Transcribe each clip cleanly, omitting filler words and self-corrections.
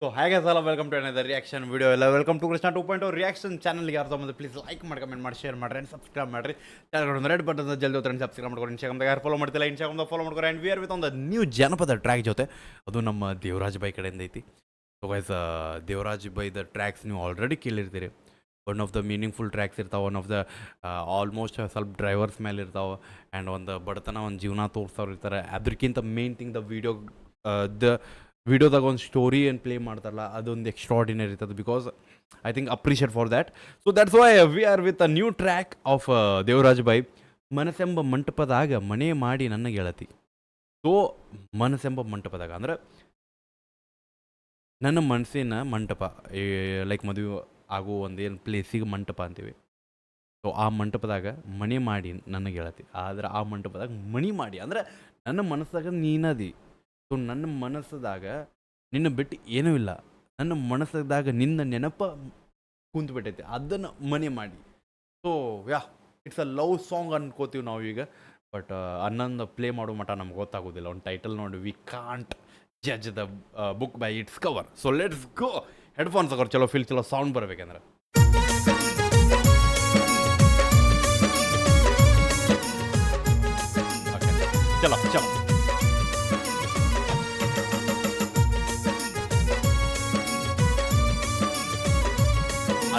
So ಹಾಗೆ ಸಲ welcome to another reaction video ಎಲ್ಲ ವೆಲ್ಕಮ್ ಟು ಕೃಷ್ಣ 2.0 ರಿಯಾಕ್ಷನ್ ಚಾನಲ್ಗೆ ಯಾರು ತಗೊಂಡು ಪ್ಲೀಸ್ ಲೈಕ್ ಮಾಡಿ ಕಮೆಂಟ್ ಮಾಡಿ ಶೇರ್ ಮಾಡಿರಿ ಆ್ಯಂಡ್ ಸಬ್ಸ್ಕ್ರೈಬ್ ಮಾಡಿರಿ ಚಾನಲ್ ರೆಡ್ ಬಟನ್ ಜಲ್ದಿ ಹೋಗ್ತಾರೆ ಸಬ್ಸ್ಕ್ರೈಬ್ ಮಾಡ್ಕೊಂಡು ಇನ್ಸ್ಟಾಗ್ರಾಮ್ದಾಗ ಯಾರು ಫಾಲೋ ಮಾಡ್ತಿಲ್ಲ ಇನ್ಸ್ಟಾಗ್ರಾಮ್ದಾಗ ಫಾಲೋ ಮಾಡ್ಕೊಂಡು ಆ್ಯಂಡ್ ವಿ ಆರ್ ವಿತ್ ಒಂದು ನ್ಯೂ ಜನಪದ ಟ್ರ್ಯಾಕ್ ಜೊತೆ ಅದು ನಮ್ಮ ದೇವರಾಜ್ ಬೈ ಕಡೆಯಿಂದ ಐತಿ. ಸೊ ಗೈಸ್ ದೇವರಾಜ್ ಬೈದ ಟ್ರ್ಯಾಕ್ಸ್ ನೀವು ಆಲ್ರೆಡಿ ಕೇಳಿರ್ತೀರಿ. One of the meaningful tracks ಇರ್ತಾವೆ, ಒನ್ ಆಫ್ ದ ಆಲ್ಮೋಸ್ಟ್ ಸ್ವಲ್ಪ ಡ್ರೈವರ್ಸ್ ಮೇಲೆ ಇರ್ತಾವೆ ಆ್ಯಂಡ್ ಒಂದು ಬಡತನ ಒಂದು ಜೀವನ ತೋರಿಸೋರು ಇರ್ತಾರೆ. ಅದಕ್ಕಿಂತ ಮೇನ್ ಥಿಂಗ್ ದ ವಿಡಿಯೋದಾಗ ಒಂದು ಸ್ಟೋರಿ ಏನು ಪ್ಲೇ ಮಾಡ್ತಾರಲ್ಲ ಅದೊಂದು ಎಕ್ಸ್ಟ್ರಾರ್ಡಿನರಿ ಇರ್ತದೆ. Because I think appreciate for that. So that's why we are with a new track of Devaraj ಬೈ. ಮನಸ್ಸೆಂಬ ಮಂಟಪದಾಗ ಮನೆ ಮಾಡಿ ನನ್ನ ಗೆಳತಿ. ಸೊ ಮನಸ್ಸೆಂಬ ಮಂಟಪದಾಗ ಅಂದ್ರೆ ನನ್ನ ಮನಸ್ಸಿನ ಮಂಟಪ, ಲೈಕ್ ಮದುವೆ ಆಗೋ ಒಂದೇನು ಪ್ಲೇಸಿಗೆ ಮಂಟಪ ಅಂತೀವಿ. ಸೊ ಆ ಮಂಟಪದಾಗ ಮನೆ ಮಾಡಿ ನನ್ನ ಗೆಳತಿ. ಆದ್ರೆ ಆ ಮಂಟಪದಾಗ ಮಣಿ ಮಾಡಿ ಅಂದ್ರೆ ನನ್ನ ಮನಸ್ಸಾಗ ನೀನದಿ. ಸೊ ನನ್ನ ಮನಸ್ಸದಾಗ ನಿನ್ನ ಬಿಟ್ಟು ಏನೂ ಇಲ್ಲ, ನನ್ನ ಮನಸ್ಸದಾಗ ನಿನ್ನ ನೆನಪ ಕುಂತ್ಬಿಟ್ಟೈತೆ, ಅದನ್ನು ಮನೆ ಮಾಡಿ. So ya it's a love song ಅನ್ಕೋತೀವಿ ನಾವು ಈಗ. ಬಟ್ ಅನ್ನೊಂದು ಪ್ಲೇ ಮಾಡೋ ಮಟ್ಟ ನಮ್ಗೆ ಗೊತ್ತಾಗೋದಿಲ್ಲ. ಒಂದು ಟೈಟಲ್ ನೋಡಿ we can't judge the book by it's cover. So let's go. Headphones ಹಾಕೋರು ಚಲೋ ಫೀಲ್ ಚಲೋ ಸೌಂಡ್ ಬರ್ಬೇಕಂದ್ರೆ. ಓಕೆ ಚಲೋ ಚಲೋ.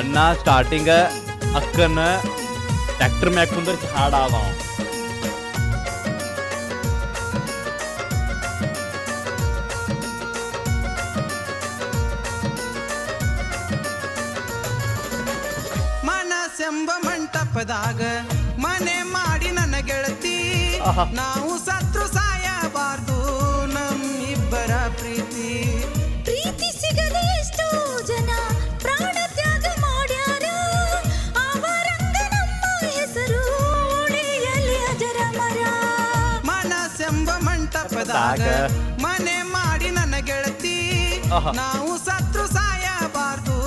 ಅಣ್ಣ ಸ್ಟಾರ್ಟಿಂಗ್ ಅಕ್ಕನ ಟ್ರ್ಯಾಕ್ಟರ್ ಮ್ಯಾಗ ಕುಂದ್ರೆ ಹಾಡಾದ ಮನಸ್ಸೆಂಬ ಮಂಟಪದಾಗ ಮನೆ ಮಾಡಿ ನನ್ನ ಗೆಳತಿ. ನಾವು ಸತ್ರು ಸಾಯಬಾರ್ದು ನಮ್ಮಿಬ್ಬರ ಪ್ರೀತಿ. ಪ್ರೀತಿ ಸಿಗದೆ ಎಷ್ಟೋ ಜನ ಪ್ರಾಣ ತ್ಯಾಗ ಮಾಡ್ಯಾರ. ಅವರಂಗ ನಮ್ಮ ಹೆಸರು ಉಳಿಯಲಿ ಅಜರಮರ. ಮನಸ್ಸೆಂಬ ಮಂಟಪದಾಗ ಮನೆ ಮಾಡಿ ನನ್ನ ಗೆಳತಿ. ನಾವು ಸತ್ರು ಸಾಯಬಾರ್ದು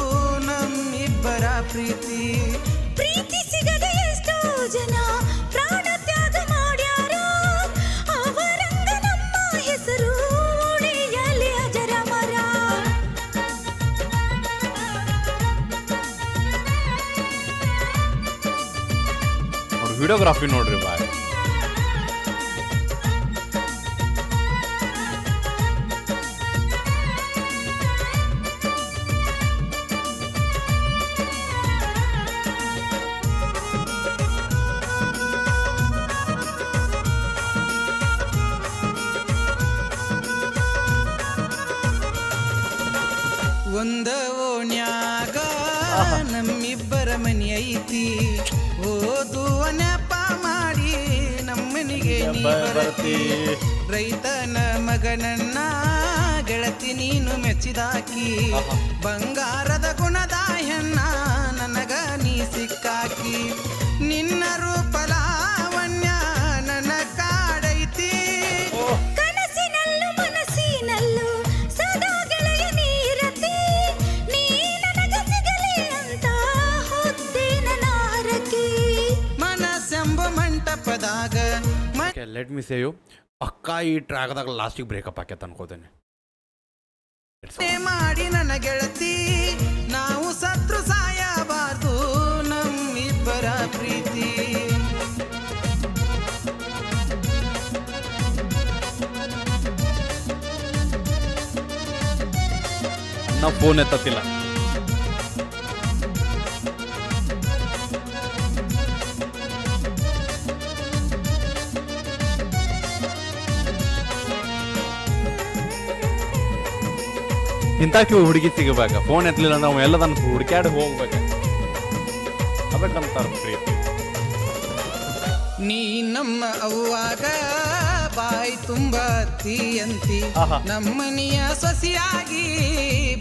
ನಮ್ಮಿಬ್ಬರ ಪ್ರೀತಿ. ಪ್ರೀತಿ ಸಿಗದೆ ಎಷ್ಟೋ ಜನ ಪ್ರಾಣ ತ್ಯಾಗ ಮಾಡ್ಯಾರ. ಅವರಂಗ ನಮ್ಮ ಹೆಸರು ಉಳಿಯಲಿ ಅಜರಮರ. ನೋಡಿ ವಿಡಿಯೋಗ್ರಾಫಿ ನೋಡ್ರಿ ಬಾಯ್. ಒಂದ ಓಣ್ಯಾಗ ನಮ್ಮಿಬ್ಬರ ಮನಿ ಐತಿ. ಓದುವ ನೆಪ ಮಾಡಿ ನಮ್ಮನಿಗೆ ನೀ ಬರತಿ. ರೈತನ ಮಗನನ್ನ ಗೆಳತಿ ನೀನು ಮೆಚ್ಚಿದಾಕಿ. ಬಂಗಾರದ ಗುಣದ ಹೆಣ್ಣ ನನಗ ನೀ ಸಿಕ್ಕಾಕಿ. ನಿನ್ನ ರೂಪ ಲಾವಣ್ಯ ನನ್ನ ಕಾಡೈತಿ. ಕನಸಿನಲ್ಲೂ ಮನಸ್ಸಿನಲ್ಲೂ ಸದಾ ಗೆಳೆಯ ನೀರತಿ. ನೀ ನನಗ ಸಿಗಲಿ ಅಂತ ಹೊತ್ತೆ ನನ್ನ ಹರಕೆ. ಮನಸ್ಸೆಂಬ ಮಂಟಪದಾಗ ಲೆಟ್ ಮಿ ಸೇ ಯು, ಪಕ್ಕಾ ಈ ಟ್ರ್ಯಾಕ್ದಾಗ ಲಾಸ್ಟಿಗೆ ಬ್ರೇಕಪ್ ಆಕೈತೆ ಅನ್ಕೋತೇನೆ. ಮನೆ ಮಾಡಿ ನನ್ನ ಗೆಳತಿ. ನಾವು ಸತ್ರು ಸಾಯಬಾರ್ದು ನಮ್ಮಿಬ್ಬರ ಪ್ರೀತಿ. ನಾವು ಫೋನ್ ಎತ್ತತ್ತಿಲ್ಲ. ಇಂಥಕ್ಕೆ ಹುಡುಗಿ ಸಿಗಬೇಕು, ಫೋನ್ ಎತ್ತಲಿಲ್ಲ ನಾವು ಎಲ್ಲ ತನಕ ಹುಡುಕ್ಯಾಡಿ ಹೋಗ್ಬೇಕು. ಅದಕ್ಕಂತಾರ ಪ್ರೀತಿ. ನೀ ನಮ್ಮ ಅವ್ವಾಗ ಬಾಯಿ ತುಂಬ ಅತ್ತಿ ನಮ್ಮನಿಯ ಸೊಸಿಯಾಗಿ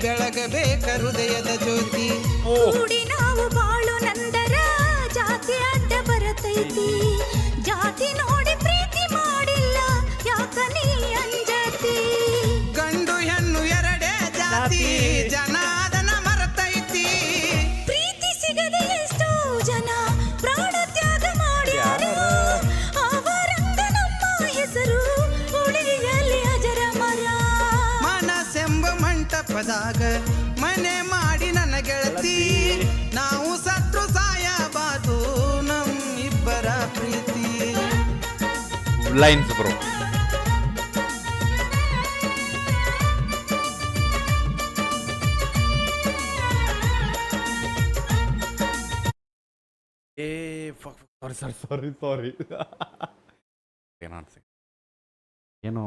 ಬೆಳಗಬೇಕ ಹೃದಯದ ಜ್ಯೋತಿ. ಕೂಡಿ ನಾವು ಬಾಳು ನಂದರ ಜಾತಿ ಅಡ್ಡ ಬರತೈತಿ. ಜಾತಿ ನೋಡಿ ಪ್ರೀತಿ ಮಾಡಿಲ್ಲ ಯಾಕ ನೀ ಅಂಜತಿ. ಗಂಡು ಹೆಣ್ಣು ಎರಡೇ ಜಾತಿ ಜನ ಅದನ್ನ ಮರತೈತಿ. ಪ್ರೀತಿ ಸಿಗದೆ ಎಷ್ಟೋ ಜನ ಪ್ರಾಣ ತ್ಯಾಗ ಮಾಡ್ಯಾರ. ಅವರಂಗ ನಮ್ಮ ಹೆಸರು ಉಳಿಯಲಿ ಅಜರಮರ. ಮನಸ್ಸೆಂಬ ಮಂಟಪದಾಗ ತಪ್ಪದಾಗ ಮನೆ ಮಾಡಿ ನನ್ನ ಗೆಳತಿ ನಾವು ಸತ್ರು ಸಾಯಬಾದು ನಮ್ಮಿಬ್ಬರ ಪ್ರೀತಿ. Lines bro. ಸಾರಿ ಏನೋ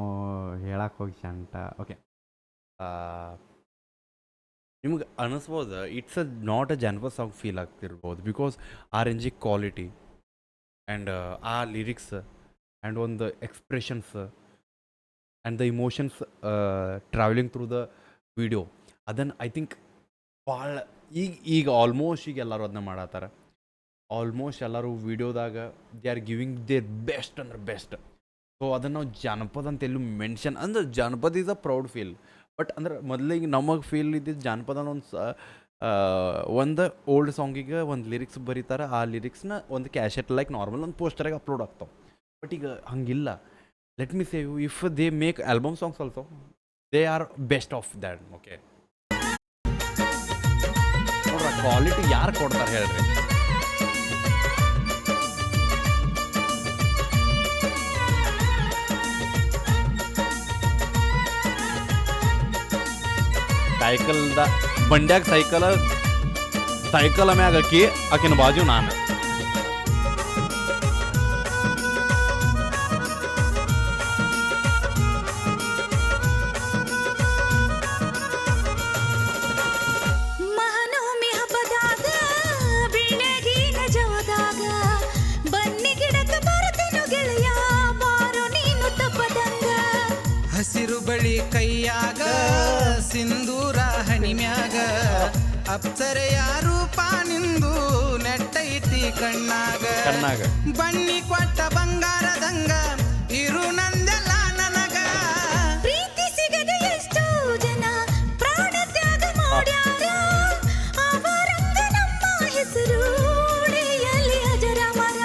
ಹೇಳಕ್ಕೆ ಹೋಗಿ ಶಂಟ. ಓಕೆ, ನಿಮ್ಗೆ ಅನಿಸ್ಬೋದು ಇಟ್ಸ್ ನಾಟ್ ಅ ಜಾನಪದ ಸಾಂಗ್ ಫೀಲ್ ಆಗ್ತಿರ್ಬೋದು, ಬಿಕಾಸ್ ಆ ರೇಂಜಿಗೆ ಕ್ವಾಲಿಟಿ ಆ್ಯಂಡ್ ಆ ಲಿರಿಕ್ಸ್ ಆ್ಯಂಡ್ ಒಂದು expressions and the emotions travelling through the video, ಅದನ್ನು ಐ ಥಿಂಕ್ ಭಾಳ ಈಗ ಆಲ್ಮೋಸ್ಟ್ ಈಗ ಎಲ್ಲರೂ ಅದನ್ನ ಮಾಡತ್ತಾರೆ. ಆಲ್ಮೋಸ್ಟ್ ಎಲ್ಲರೂ ವೀಡಿಯೋದಾಗ they are giving their best ಅಂದ್ರೆ ಬೆಸ್ಟ್. ಸೊ ಅದನ್ನು ನಾವು ಜಾನಪದ ಅಂತ ಎಲ್ಲೂ ಮೆನ್ಷನ್ ಅಂದ್ರೆ ಜಾನಪದ is a proud feel. But ಅಂದ್ರೆ ಮೊದಲಿಗೆ ನಮಗೆ ಫೀಲ್ ಇದ್ದಿದ್ದು ಜಾನಪದ ಒಂದು ಓಲ್ಡ್ ಸಾಂಗಿಗೆ ಒಂದು ಲಿರಿಕ್ಸ್ ಬರೀತಾರೆ, ಆ ಲಿರಿಕ್ಸ್ನ ಒಂದು ಕ್ಯಾಶೆಟ್ ಲೈಕ್ ನಾರ್ಮಲ್ ಒಂದು ಪೋಸ್ಟರಾಗಿ ಅಪ್ಲೋಡ್ ಆಗ್ತಾವೆ. ಬಟ್ ಈಗ ಹಂಗಿಲ್ಲ. Let me save if they make album songs also they are best of that. Okay, ನೋಡ್ರ ಕ್ವಾಲಿಟಿ ಯಾರು ಕೊಡ್ತಾರೆ ಹೇಳ್ರಿ. ಸೈಕಲ್ದ ಬಂಡ್ಯಾಗ ಸೈಕಲ್ ಮ್ಯಾಗ ಆಕಿನ ಬಾಜು ನಾನು. ಮಹಾನವಮಿ ಹಬ್ಬದಾಗ ಬೆಳಗಿನ ಜಾವದಾಗ ಬನ್ನಿ ಗಿಡಕ್ಕೆ ಬರುತ್ತೇನು ಗೆಳೆಯ ಬಾರೋ ನೀನು ತಪ್ಪದಂಗ. ಹಸಿರು ಬಳಿ ಕೈಯಾಗ ಸಿಂಧೂರ ಹಣಿಮ್ಯಾಗ ಅಪ್ಸರೆಯ ರೂಪ ನಿಂದು ನೆಟ್ಟೈತಿ ಕಣ್ಣಾಗ ಬನ್ನಿ ಕೊಟ್ಟ ಬಂಗಾರದಂಗ ಇರು ನಂದೆಲ್ಲ ನನಗ. ಪ್ರೀತಿ ಸಿಗದೆ ಎಷ್ಟೋ ಜನ ಪ್ರಾಣ ತ್ಯಾಗ ಮಾಡ್ಯಾರ, ಅವರಂಗ ನಮ್ಮ ಹೆಸರು ಉಳಿಯಲಿ ಅಜರಾಮರ.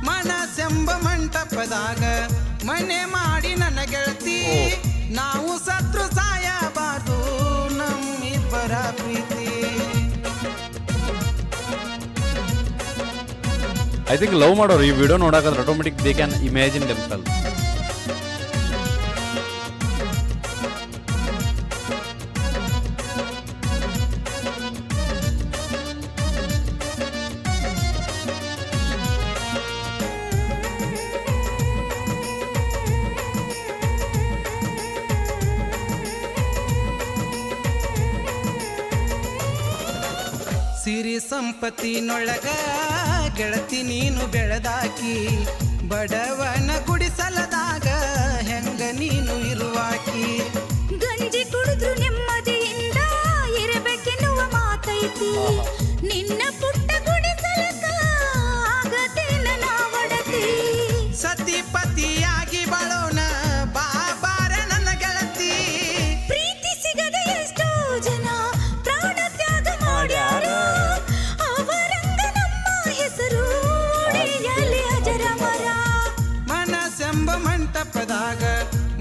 ಮನಸೆಂಬ ಮಂಟಪದಾಗ ಮನೆ ಮಾಡಿ ನನ್ನ ಗೆಳತಿ ನಾವು ಸತ್ರು ಸಾಯಬಾರ್ದು ನಮ್ಮಿಬ್ಬರ ಪ್ರೀತಿ. ಐ ಥಿಂಕ್ ಲವ್ ಮಾಡೋರು ಈ ವಿಡಿಯೋ ನೋಡೋಕ್ಕಾದ್ರೆ automatic they can imagine themselves. ಸಿರಿ ಸಂಪತ್ತಿನೊಳಗ ಗೆಳತಿ ನೀನು ಬೆಳೆದಾಕಿ, ಬಡವನ ಗುಡಿಸಲದಾಗ ಹೆಂಗ ನೀನು ಇರುವಾಕಿ. ಗಂಜಿ ಕುಡಿದ್ರು ನೆಮ್ಮದಿಯಿಂದ ಇರಬೇಕೆನ್ನುವ ಮಾತೈತಿ, ನಿನ್ನ ಪುಟ್ಟ ಗುಡಿಸಲಕ ಆಗತೇನ ನಾವಡತಿ. ಸತಿಪತಿಯಾಗಿ ಬಾಳೋಣ ಬಾಬಾರ ನನ್ನ ಗೆಳತಿ. ಪ್ರೀತಿ ಸಿಗದೆ ಎಷ್ಟೋ ಜನ ಪ್ರಾಣ ತ್ಯಾಗ ಮಾಡ್ಯಾರ, ಅವರಂಗ ನಮ್ಮ ಹೆಸರು ಉಳಿಯಲಿ ಅಜರಾಮರ. ಮನಸೆಂಬ ಮಂಟಪದಾಗ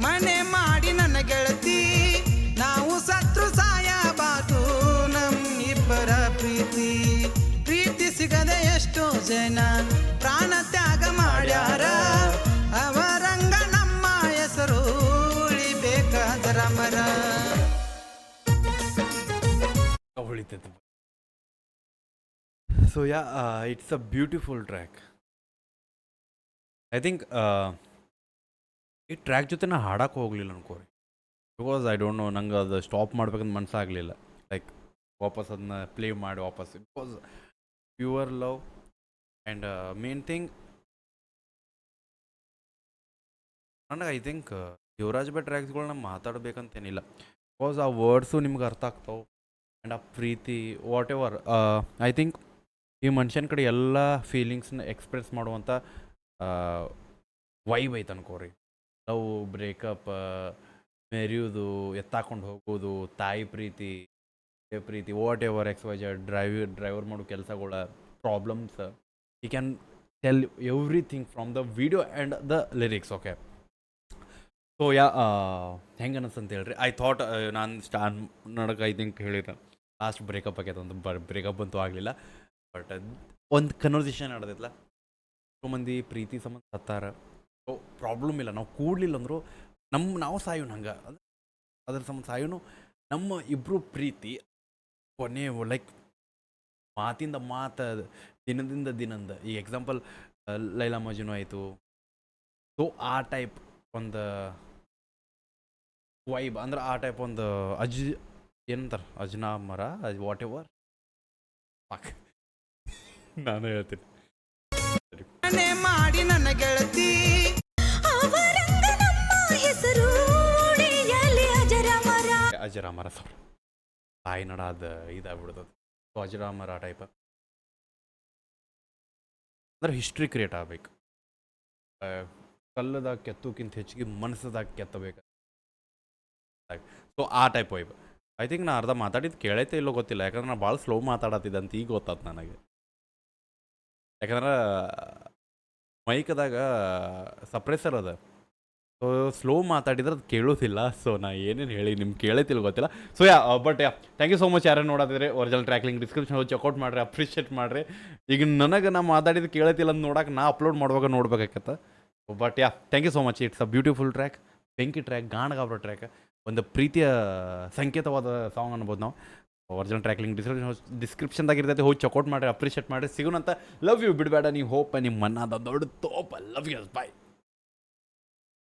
ಮನೆ ಮಾಡಿ ನನ್ನ ಗೆಳತಿ ನಾವು ಸತ್ರು ಸಾಯಬಾದು ನಮ್ಮಿಬ್ಬರ ಪ್ರೀತಿ. ಪ್ರೀತಿ ಸಿಗದೆ ಎಷ್ಟೋ ಜನ ಪ್ರಾಣ ತ್ಯಾಗ ಮಾಡ್ಯಾರ, ಅವರಂಗ ನಮ್ಮ ಹೆಸರು ಉಳಿಬೇಕಾದರ ಮರ. ಉಳಿತೈತೆ. So ya, it's a beautiful track. I think ಈ ಟ್ರ್ಯಾಕ್ ಜೊತೆ ನಾ ಹಾಡಕ್ಕೆ ಹೋಗಲಿಲ್ಲ ಅನ್ಕೋರಿ, ಬಿಕಾಸ್ ಐ ಡೋಂಟ್ ನೋ, ನಂಗೆ ಅದು ಸ್ಟಾಪ್ ಮಾಡ್ಬೇಕಂತ ಮನಸ್ಸಾಗಲಿಲ್ಲ. ಲೈಕ್ ವಾಪಸ್ ಅದನ್ನ ಪ್ಲೇ ಮಾಡಿ ವಾಪಸ್, because pure love and main thing ನನಗೆ ಐ ಥಿಂಕ್ ಯುವರಾಜ್ ಭಟ್ ಟ್ರ್ಯಾಕ್ಸ್ಗಳನ್ನ ಮಾತಾಡಬೇಕಂತೇನಿಲ್ಲ, ಬಿಕಾಸ್ ಆ ವರ್ಡ್ಸು ನಿಮ್ಗೆ ಅರ್ಥ ಆಗ್ತಾವೆ ಆ್ಯಂಡ್ ಆ ಪ್ರೀತಿ ವಾಟ್ ಎವರ್. ಐ ಥಿಂಕ್ ಈ ಮನುಷ್ಯನ ಕಡೆ ಎಲ್ಲ ಫೀಲಿಂಗ್ಸ್ನ ಎಕ್ಸ್ಪ್ರೆಸ್ ಮಾಡುವಂಥ ವೈಬ್ ಐತೆ ಅನ್ಕೋರಿ. ಲವ್, ಬ್ರೇಕಪ್, ಮೆರೆಯೋದು, ಎತ್ತಾಕೊಂಡು ಹೋಗೋದು, ತಾಯಿ ಪ್ರೀತಿ, whatever X Y Z, driver ಮಾಡೋ ಕೆಲಸಗಳ problems, you can tell everything from the video and the lyrics. Okay, so ಹೆಂಗೆ ಅನಿಸ್ತಂತ ಹೇಳ್ರಿ ಐ ಥಾಟ್ ನಾನು ನನಗೆ ಐ ಥಿಂಕ್ ಹೇಳಿದ ಲಾಸ್ಟ್ ಬ್ರೇಕಪ್ ಆಗ್ಯದ ಒಂದು ಬ್ರೇಕಪ್ ಅಂತೂ ಆಗಲಿಲ್ಲ ಬಟ್ ಒಂದು ಕನ್ವರ್ಸೇಷನ್ ನಡೆದಿತ್ತಲ್ಲ ಎಷ್ಟೋ ಮಂದಿ ಪ್ರೀತಿ ಸಂಬಂಧ ಸತ್ತಾರ ಸೊ ಪ್ರಾಬ್ಲಮ್ ಇಲ್ಲ ನಾವು ಕೂಡಲಿಲ್ಲ ಅಂದರೂ ನಾವು ಸಾಯೋನು ಹಂಗೆ ಅದ್ರ ಸಂಬಂಧ ಸಾಯೋನು ನಮ್ಮ ಇಬ್ಬರು ಪ್ರೀತಿ ಕೊನೆ ಲೈಕ್ ಮಾತಿಂದ ದಿನದಿಂದ ದಿನಂದ ಈ ಎಕ್ಸಾಂಪಲ್ ಲೈಲಾ ಮಜ್ನು ಆಯಿತು ಸೊ ಆ ಟೈಪ್ ಒಂದು ವೈಬ್ ಅಂದ್ರೆ ಆ ಟೈಪ್ ಒಂದು ಏನಂತಾರೆ ಅಜ್ನಾಮರ ವಾಟ್ ಎವರ್ ಪಾಕ್ ನಾನು ಹೇಳ್ತೀನಿ ಮನೆ ಮಾಡಿ ನನ್ನ ಗೆಳತಿ ಅವರಂಗ ನಮ್ಮ ಹೆಸರು ಉಳಿಯಲಿ ಅಜರಾಮರ. ಅಜರಾಮರ ಸರ್ ತಾಯಿ ನಡ ಅದು ಇದಾಗ್ಬಿಡ್ತದೆ ಸೊ ಅಜರಾಮರ ಟೈಪ್ ಅಂದ್ರೆ ಹಿಸ್ಟ್ರಿ ಕ್ರಿಯೇಟ್ ಆಗಬೇಕು ಕಲ್ಲದಾಗ ಕೆತ್ತೋಕ್ಕಿಂತ ಹೆಚ್ಚಿಗೆ ಮನಸ್ಸದಾಗ ಕೆತ್ತಬೇಕು ಸೊ ಆ ಟೈಪ್ ವೈಬ್ ಐ ಥಿಂಕ್ ನಾ ಅರ್ಧ ಮಾತಾಡಿದ್ದು ಕೇಳೈತೆ ಇಲ್ಲೋ ಗೊತ್ತಿಲ್ಲ ಯಾಕಂದ್ರೆ ನಾನು ಭಾಳ ಸ್ಲೋ ಮಾತಾಡತ್ತಿದ್ದೆ ಅಂತ ಈಗ ಗೊತ್ತಾತು ನನಗೆ ಯಾಕಂದ್ರೆ ಮೈಕದಾಗ ಸಪ್ರೆಸರ್ ಅದ ಸೊ ಸ್ಲೋ ಮಾತಾಡಿದ್ರೆ ಅದು ಕೇಳೋದಿಲ್ಲ ಸೊ ನಾ ಏನೇನು ಹೇಳಿ ನಿಮ್ಗೆ ಕೇಳೈತಿಲ್ಲ ಗೊತ್ತಿಲ್ಲ so but thank you so much ಯಾರು ನೋಡೋದಿದ್ರೆ ಒರಿಜಿನಲ್ ಟ್ರ್ಯಾಕ್ ಲಿಂಕ್ ಡಿಸ್ಕ್ರಿಪ್ಷನ್ ಹೋಗಿ ಚೆಕ್ಔಟ್ ಮಾಡಿರಿ ಅಪ್ರಿಷಿಯೇಟ್ ಮಾಡಿರಿ ಈಗ ನನಗೆ ನಾ ಮಾತಾಡಿದ್ದು ಕೇಳೈತಿಲ್ಲ ಅಂತ ನೋಡಕ್ಕೆ ನಾ ಅಪ್ಲೋಡ್ ಮಾಡುವಾಗ ನೋಡ್ಬೇಕಾಗತ್ತೆ but thank you so much it's a beautiful track ಬೆಂಕಿ ಟ್ರ್ಯಾಕ್ ಗಾಣಗಾಬ್ರೋ ಟ್ರ್ಯಾಕ್ ಒಂದು ಪ್ರೀತಿಯ ಸಂಕೇತವಾದ ಸಾಂಗ್ ಅನ್ಬೋದು ನಾವು ಒರಿಜಿನಲ್ ಟ್ರ್ಯಾಕ್ ಲಿಂಕ್ ಡಿಸ್ಕ್ರಿಪ್ಷನ್ದಾಗ ಇರ್ತೈತೆ ಹೋಗಿ ಚೆಕ್ಔಟ್ ಮಾಡಿರಿ ಅಪ್ರಿಷಿಯೇಟ್ ಮಾಡಿರಿ ಸಿಗೋಣಂತ ಲವ್ ಯು ಬಿಡಬೇಡ ನೀವು ಹೋಪ್ ನಿಮ್ಮ ಮನ್ನಾದ ದೊಡ್ಡ ತೋಪ ಲವ್ ಯು ಬಾಯ್